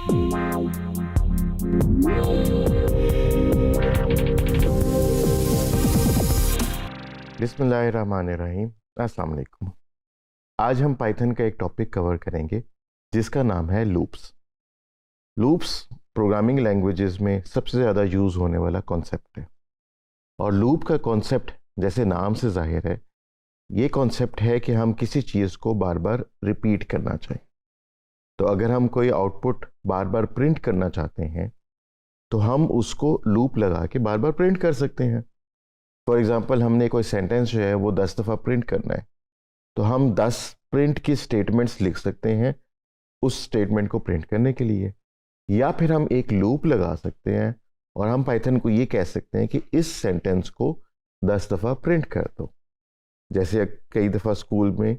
बिस्मिल्लाहिर्रहमानिर्रहीम। अस्सलाम वालेकुम। आज हम पाइथन का एक टॉपिक कवर करेंगे जिसका नाम है लूप्स। लूप्स प्रोग्रामिंग लैंग्वेजेस में सबसे ज़्यादा यूज़ होने वाला कॉन्सेप्ट है, और लूप का कॉन्सेप्ट जैसे नाम से जाहिर है, ये कॉन्सेप्ट है कि हम किसी चीज़ को बार बार रिपीट करना चाहें। तो अगर हम कोई आउटपुट बार बार प्रिंट करना चाहते हैं तो हम उसको लूप लगा के बार बार प्रिंट कर सकते हैं। फॉर एग्ज़ाम्पल, हमने कोई सेंटेंस जो है वो 10 दफ़ा प्रिंट करना है, तो हम 10 प्रिंट की स्टेटमेंट्स लिख सकते हैं उस स्टेटमेंट को प्रिंट करने के लिए। या फिर हम एक लूप लगा सकते हैं और हम पाइथन को ये कह सकते हैं कि इस सेंटेंस को 10 दफ़ा प्रिंट कर दो। जैसे कई दफ़ा स्कूल में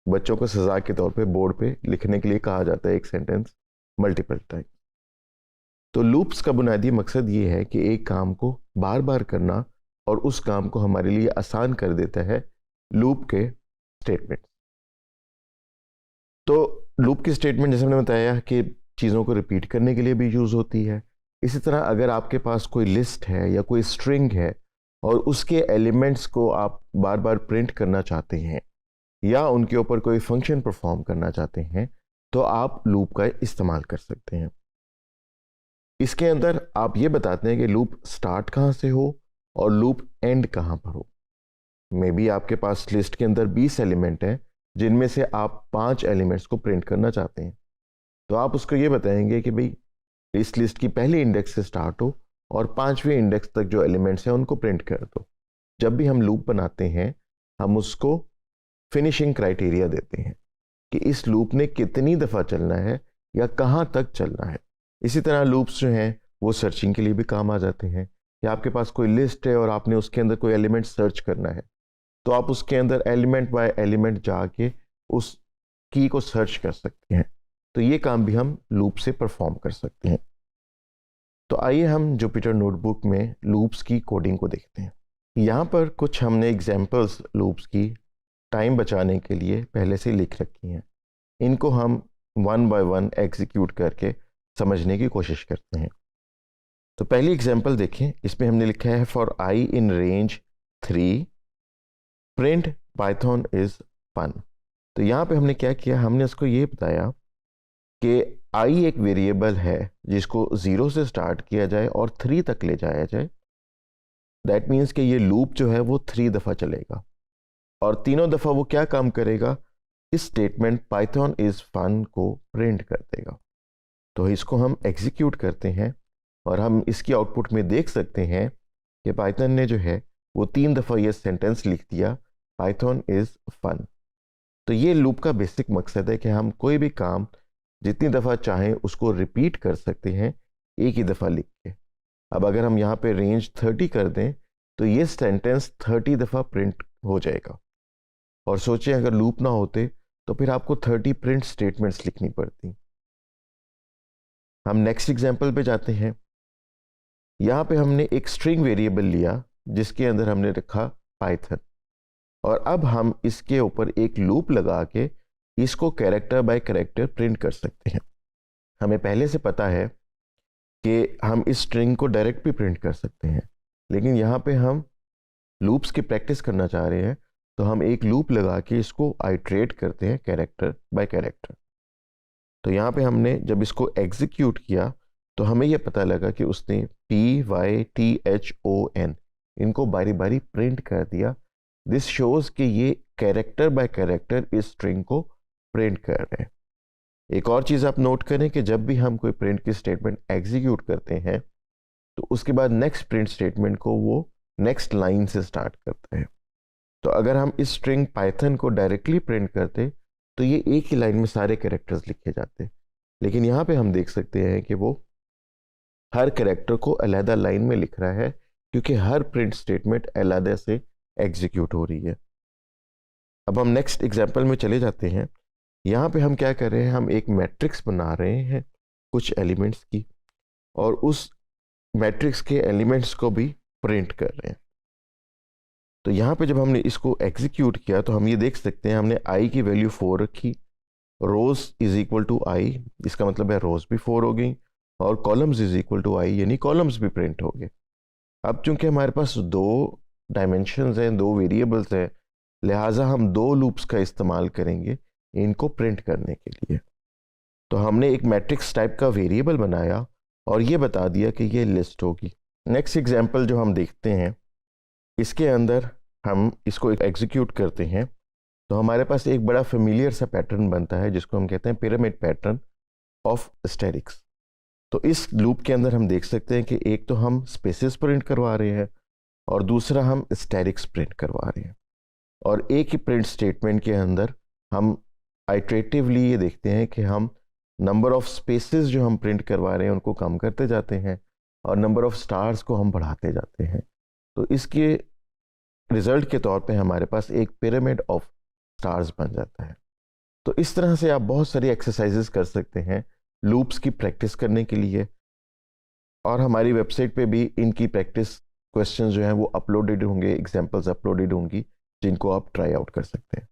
बच्चों को सज़ा के तौर पे बोर्ड पे लिखने के लिए कहा जाता है एक सेंटेंस मल्टीपल टाइम। तो लूप्स का बुनियादी मकसद ये है कि एक काम को बार बार करना, और उस काम को हमारे लिए आसान कर देता है लूप के स्टेटमेंट। तो लूप की स्टेटमेंट जैसे मैंने बताया कि चीज़ों को रिपीट करने के लिए भी यूज़ होती है। इसी तरह अगर आपके पास कोई लिस्ट है या कोई स्ट्रिंग है और उसके एलिमेंट्स को आप बार बार प्रिंट करना चाहते हैं या उनके ऊपर कोई फंक्शन परफॉर्म करना चाहते हैं, तो आप लूप का इस्तेमाल कर सकते हैं। इसके अंदर आप ये बताते हैं कि लूप स्टार्ट कहाँ से हो और लूप एंड कहाँ पर हो। मे बी आपके पास लिस्ट के अंदर 20 एलिमेंट हैं जिनमें से आप 5 एलिमेंट्स को प्रिंट करना चाहते हैं, तो आप उसको ये बताएंगे कि भाई इस लिस्ट की पहली इंडेक्स से स्टार्ट हो और 5वें इंडेक्स तक जो एलिमेंट्स हैं उनको प्रिंट कर दो। जब भी हम लूप बनाते हैं हम उसको फिनिशिंग क्राइटेरिया देते हैं कि इस लूप ने कितनी दफ़ा चलना है या कहाँ तक चलना है। इसी तरह लूप्स जो हैं वो सर्चिंग के लिए भी काम आ जाते हैं, कि आपके पास कोई लिस्ट है और आपने उसके अंदर कोई एलिमेंट सर्च करना है, तो आप उसके अंदर एलिमेंट बाय एलिमेंट जाके उस की को सर्च कर सकते हैं। तो ये काम भी हम लूप से परफॉर्म कर सकते हैं। तो आइए हम जुपिटर नोटबुक में लूप्स की कोडिंग को देखते हैं। यहाँ पर कुछ हमने एग्जांपल्स लूप्स की टाइम बचाने के लिए पहले से लिख रखी हैं। इनको हम वन बाय वन एग्जीक्यूट करके समझने की कोशिश करते हैं। तो पहली एग्जांपल देखें, इसमें हमने लिखा है for I in range 3 print Python is fun. तो यहाँ पे हमने क्या किया, हमने उसको ये बताया कि आई एक वेरिएबल है जिसको 0 से स्टार्ट किया जाए और 3 तक ले जाया जाए। दैट मीन्स कि ये लूप जो है वो 3 दफ़ा चलेगा और तीनों दफ़ा वो क्या काम करेगा, इस स्टेटमेंट पाइथन इज फन को प्रिंट कर देगा। तो इसको हम एग्जीक्यूट करते हैं और हम इसकी आउटपुट में देख सकते हैं कि पाइथन ने जो है वो 3 दफ़ा ये सेंटेंस लिख दिया, पाइथन इज़ फन। तो ये लूप का बेसिक मकसद है कि हम कोई भी काम जितनी दफ़ा चाहें उसको रिपीट कर सकते हैं एक ही दफ़ा लिख के। अब अगर हम यहाँ पे रेंज 30 कर दें तो ये सेंटेंस 30 दफ़ा प्रिंट हो जाएगा। और सोचें अगर लूप ना होते तो फिर आपको 30 प्रिंट स्टेटमेंट्स लिखनी पड़ती। हम नेक्स्ट एग्जाम्पल पे जाते हैं। यहाँ पे हमने एक स्ट्रिंग वेरिएबल लिया जिसके अंदर हमने रखा पाइथन, और अब हम इसके ऊपर एक लूप लगा के इसको कैरेक्टर बाय कैरेक्टर प्रिंट कर सकते हैं। हमें पहले से पता है कि हम इस स्ट्रिंग को डायरेक्ट भी प्रिंट कर सकते हैं, लेकिन यहाँ पे हम लूप्स की प्रैक्टिस करना चाह रहे हैं, तो हम एक लूप लगा के इसको आइट्रेट करते हैं कैरेक्टर बाय कैरेक्टर। तो यहाँ पे हमने जब इसको एग्जीक्यूट किया तो हमें यह पता लगा कि उसने PYTHON इनको बारी बारी प्रिंट कर दिया। दिस शोज कि ये कैरेक्टर बाय कैरेक्टर इस स्ट्रिंग को प्रिंट कर रहे हैं। एक और चीज़ आप नोट करें कि जब भी हम कोई प्रिंट की स्टेटमेंट एग्जीक्यूट करते हैं तो उसके बाद नेक्स्ट प्रिंट स्टेटमेंट को वो नेक्स्ट लाइन से स्टार्ट करता है। तो अगर हम इस स्ट्रिंग पाइथन को डायरेक्टली प्रिंट करते तो ये एक ही लाइन में सारे कैरेक्टर्स लिखे जाते, लेकिन यहाँ पे हम देख सकते हैं कि वो हर कैरेक्टर को अलहदा लाइन में लिख रहा है, क्योंकि हर प्रिंट स्टेटमेंट अलहदा से एग्जीक्यूट हो रही है। अब हम नेक्स्ट एग्जांपल में चले जाते हैं। यहाँ पे हम क्या कर रहे हैं, हम एक मैट्रिक्स बना रहे हैं कुछ एलिमेंट्स की, और उस मैट्रिक्स के एलिमेंट्स को भी प्रिंट कर रहे हैं। तो यहाँ पे जब हमने इसको एग्जीक्यूट किया तो हम ये देख सकते हैं हमने आई की वैल्यू 4 रखी रोज इज इक्वल टू आई, इसका मतलब है रोज भी 4 हो गई, और कॉलम्स इज इक्वल टू आई यानी कॉलम्स भी प्रिंट हो गए। अब चूंकि हमारे पास 2 डायमेंशंस हैं, 2 वेरिएबल्स हैं, लिहाजा हम 2 लूप्स का इस्तेमाल करेंगे इनको प्रिंट करने के लिए। तो हमने एक मैट्रिक्स टाइप का वेरिएबल बनाया और ये बता दिया कि ये लिस्ट होगी। नेक्स्ट एग्जांपल जो हम देखते हैं, इसके अंदर हम इसको एग्जीक्यूट करते हैं तो हमारे पास एक बड़ा फेमिलियर सा पैटर्न बनता है जिसको हम कहते हैं पिरामिड पैटर्न ऑफ एस्टेरिक्स। तो इस लूप के अंदर हम देख सकते हैं कि एक तो हम स्पेसेस प्रिंट करवा रहे हैं और दूसरा हम एस्टेरिक्स प्रिंट करवा रहे हैं, और एक ही प्रिंट स्टेटमेंट के अंदर हम आइट्रेटिवली ये देखते हैं कि हम नंबर ऑफ स्पेसेस जो हम प्रिंट करवा रहे हैं उनको कम करते जाते हैं और नंबर ऑफ स्टार्स को हम बढ़ाते जाते हैं। तो इसके रिजल्ट के तौर पे हमारे पास एक पिरामिड ऑफ स्टार्स बन जाता है। तो इस तरह से आप बहुत सारी एक्सरसाइजेस कर सकते हैं लूप्स की प्रैक्टिस करने के लिए, और हमारी वेबसाइट पे भी इनकी प्रैक्टिस क्वेश्चंस जो हैं वो अपलोडेड होंगे, एग्जांपल्स अपलोडेड होंगी जिनको आप ट्राई आउट कर सकते हैं।